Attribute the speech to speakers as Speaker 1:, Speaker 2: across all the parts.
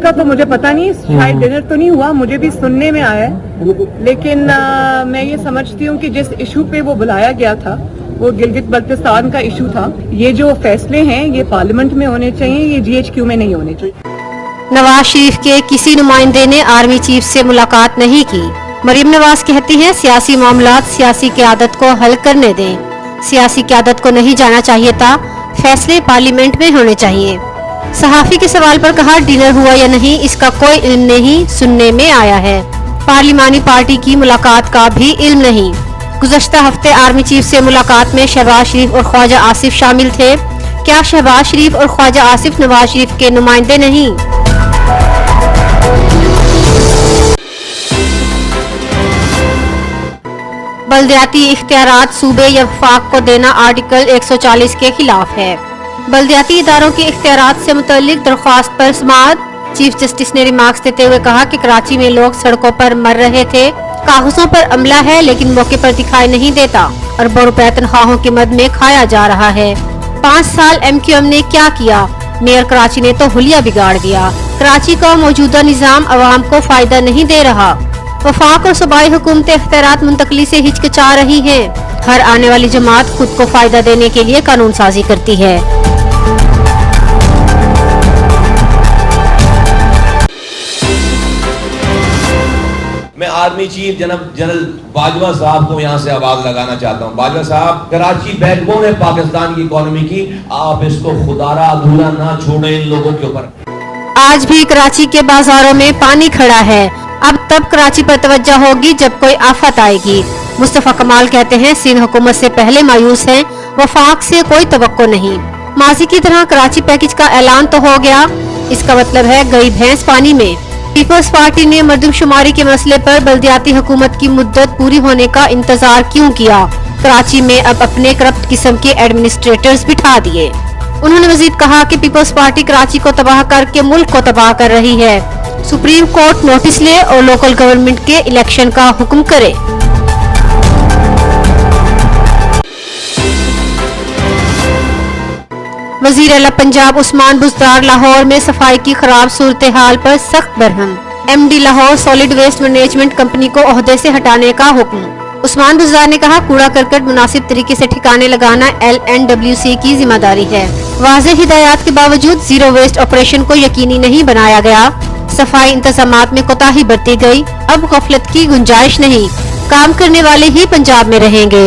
Speaker 1: का तो मुझे पता नहीं, शायद डिनर तो नहीं हुआ, मुझे भी सुनने में आया है, लेकिन मैं ये समझती हूँ कि जिस इशू पे वो बुलाया गया था वो गिलगित बल्तिस्तान का इशू था। ये जो फैसले हैं ये पार्लियामेंट में होने चाहिए, ये GHQ में नहीं होने चाहिए।
Speaker 2: नवाज शरीफ के किसी नुमाइंदे ने आर्मी चीफ से मुलाकात नहीं की। मरियम नवाज कहती हैं सियासी मामलात सियासी क़यादत को हल करने दें। सियासी क़यादत को नहीं जाना चाहिए था, फैसले पार्लियामेंट में होने चाहिए। सहाफी के सवाल पर कहा डिनर हुआ या नहीं इसका कोई इल्म नहीं, सुनने में आया है। पार्लिमानी पार्टी की मुलाकात का भी इल्म नहीं। गुज़श्ता हफ्ते आर्मी चीफ से मुलाकात में शहबाज शरीफ और ख्वाजा आसिफ शामिल थे। क्या शहबाज शरीफ और ख्वाजा आसिफ नवाज शरीफ के नुमाइंदे नहीं? बल्दियाती इख्तियारात सूबे या वफाक को देना आर्टिकल 140 के खिलाफ है। बल्दियाती इदारों के इख्तियारात से मुतल्लिक दरख्वास्त पर समाअत। चीफ जस्टिस ने रिमार्क्स देते हुए कहा कि कराची में लोग सड़कों पर मर रहे थे, कागजों पर अमला है लेकिन मौके पर दिखाई नहीं देता। अरबों रुपए तनख्वाहों के मद में खाया जा रहा है। 5 साल MQM ने क्या किया? मेयर कराची ने तो हुलिया बिगाड़ दिया। कराची का मौजूदा निजाम अवाम को फायदा नहीं दे रहा। वफाक और सूबाई हुकूमतें इख्तियारात मुंतकली से हिचकिचा रही हैं। हर आने वाली जमात खुद को फायदा देने के लिए कानून साजी करती है।
Speaker 3: मैं आर्मी चीफ जनरल बाजवा साहब को यहाँ से आवाज लगाना चाहता हूँ। बाजवा साहब, कराची बैकबोन है पाकिस्तान की इकोनॉमी की, आप इसको खुदारा अधूरा ना छोड़ें इन लोगों के ऊपर।
Speaker 2: आज भी कराची के बाजारों में पानी खड़ा है। अब तब कराची पर तवज्जो होगी जब कोई आफत आएगी। मुस्तफा कमाल कहते हैं सिंध हुकूमत से पहले मायूस हैं, वफाक से कोई तवक्को नहीं। माजी की तरह कराची पैकेज का ऐलान तो हो गया, इसका मतलब है गई भैंस पानी में। पीपल्स पार्टी ने मर्दमशुमारी के मसले पर बल्दियाती हुकूमत की मुद्दत पूरी होने का इंतजार क्यों किया? कराची में अब अपने करप्ट किस्म के एडमिनिस्ट्रेटर्स बिठा दिए। उन्होंने मजीद कहा कि पीपल्स पार्टी कराची को तबाह करके मुल्क को तबाह कर रही है। सुप्रीम कोर्ट नोटिस ले और लोकल गवर्नमेंट के इलेक्शन का हुक्म करे। वजीर आला पंजाब उस्मान बुज़दार लाहौर में सफाई की खराब सूरत हाल पर सख्त बरहम। MD Lahore solid waste management company को ओहदे से हटाने का हुक्म। उस्मान बुज़दार ने कहा कूड़ा करकट मुनासिब तरीके से ठिकाने लगाना LNWC की जिम्मेदारी है। वाज़ेह हिदायत के बावजूद जीरो वेस्ट ऑपरेशन को यकीनी नहीं बनाया गया। सफाई इंतजामात में कोताही बरती गई। अब गफलत की गुंजाइश नहीं, काम करने वाले ही पंजाब में रहेंगे।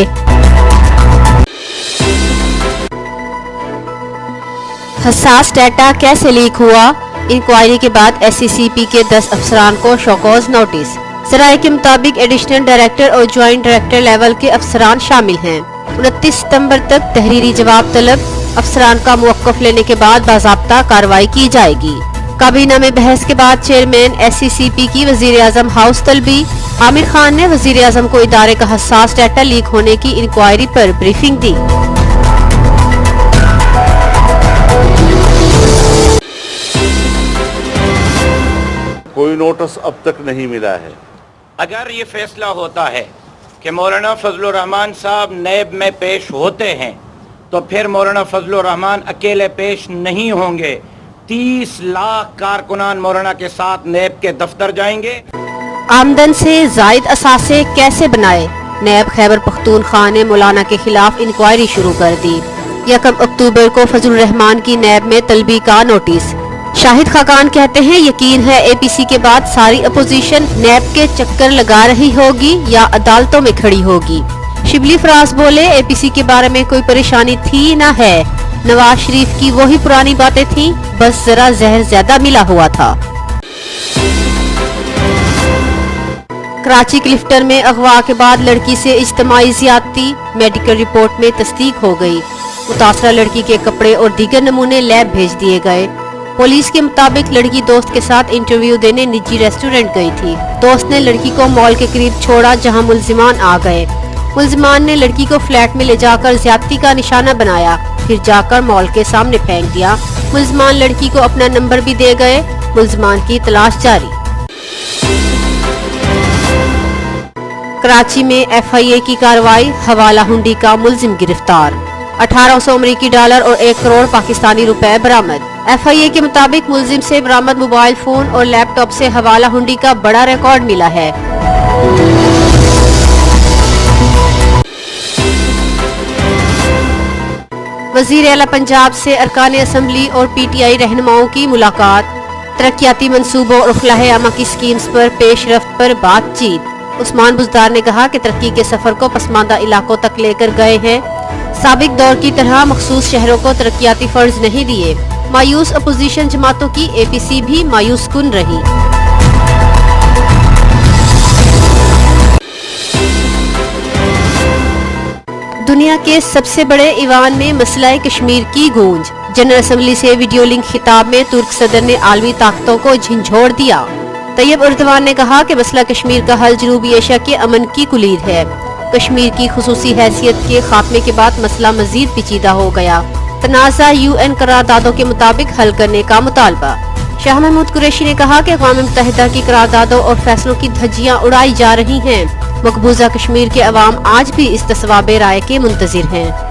Speaker 2: हसास डाटा कैसे लीक हुआ? इंक्वायरी के बाद SCCP के 10 अफसरान को शोकॉज नोटिस। सराय के मुताबिक एडिशनल डायरेक्टर और ज्वाइंट डायरेक्टर लेवल के अफसरान शामिल हैं। 29 सितंबर तक तहरीरी जवाब तलब। अफसरान का मुवक्कफ लेने के बाद बाज़ाब्ता कार्रवाई की जाएगी। काबीना में बहस के बाद चेयरमैन SCCP की वजीर आजम हाउस तलबी। आमिर खान ने वजीर आजम को इदारे का हसास डाटा लीक होने की इंक्वायरी पर ब्रीफिंग दी।
Speaker 4: कोई नोटिस अब तक नहीं मिला है।
Speaker 5: अगर ये फैसला होता है कि मौलाना फजलुर रहमान साहब नैब में पेश होते हैं तो फिर मौलाना फजलुर रहमान अकेले पेश नहीं होंगे। 30 लाख कारकुनान मौलाना के साथ नैब के दफ्तर जाएंगे।
Speaker 2: आमदन से जायद असासे कैसे बनाए? नैब खैबर पख्तूनख्वा ने मौलाना के खिलाफ इंक्वायरी शुरू कर दी। 1 अक्टूबर को फजलुर रहमान की नैब में तलबी का नोटिस। शाहिद खाकान कहते हैं यकीन है APC के बाद सारी अपोजिशन नैब के चक्कर लगा रही होगी या अदालतों में खड़ी होगी। शिबली फराज बोले APC के बारे में कोई परेशानी थी ना है, नवाज शरीफ की वही पुरानी बातें थी, बस जरा जहर ज्यादा मिला हुआ था। कराची क्लिफ्टन में अगवा के बाद लड़की से इज्तिमाई ज़्यादती, मेडिकल रिपोर्ट में तस्दीक हो गई। मुतासरा लड़की के कपड़े और दीगर नमूने लैब भेज दिए गए। पुलिस के मुताबिक लड़की दोस्त के साथ इंटरव्यू देने निजी रेस्टोरेंट गई थी। दोस्त ने लड़की को मॉल के करीब छोड़ा जहां मुल्जिमान आ गए। मुल्जिमान ने लड़की को फ्लैट में ले जाकर ज्यादती का निशाना बनाया, फिर जाकर मॉल के सामने फेंक दिया। मुल्जिमान लड़की को अपना नंबर भी दे गए। मुल्जिमान की तलाश जारी। कराची में FIA की कार्रवाई, हवाला हुंडी का मुल्जिम गिरफ्तार। 1800 अमरीकी डॉलर और 1 करोड़ पाकिस्तानी रुपए बरामद। FIA के मुताबिक मुलजिम से बरामद मोबाइल फोन और लैपटॉप से हवाला हुंडी का बड़ा रिकॉर्ड मिला है। वजीर आला पंजाब से अरकान असम्बली और PTI रहनुमाओं की मुलाकात, तरक्याती मंसूबों और खिलाह आमा की स्कीम्स पर पेशरफ्त पर बातचीत। उस्मान बुज़दार ने कहा कि तरक्की के सफर को पसमानदा इलाकों तक लेकर गए हैं। साबिक दौर की तरह मखसूस शहरों को तरक्याती फंड्स नहीं दिए। मायूस अपोजिशन जमातों की APC भी मायूस कुन रही। दुनिया के सबसे बड़े ईवान में मसला कश्मीर की गूंज। जनरल असम्बली से वीडियो लिंक खिताब में तुर्क सदर ने आलमी ताकतों को झंझोड़ दिया। तैयब उर्दवान ने कहा कि मसला कश्मीर का हल जनूबी एशिया के अमन की कुलीद है। कश्मीर की खुसूसी हैसियत के खात्मे के बाद मसला मजीद पेचीदा हो गया। तनाज़ा UN करारदादों के मुताबिक हल करने का मुतालबा। शाह महमूद कुरैशी ने कहा कि अक़वाम मुत्तहिदा की करारदादों और फैसलों की धज्जियां उड़ाई जा रही हैं। मकबूजा कश्मीर के अवाम आज भी इस तस्वाबे राय के मुंतजिर हैं।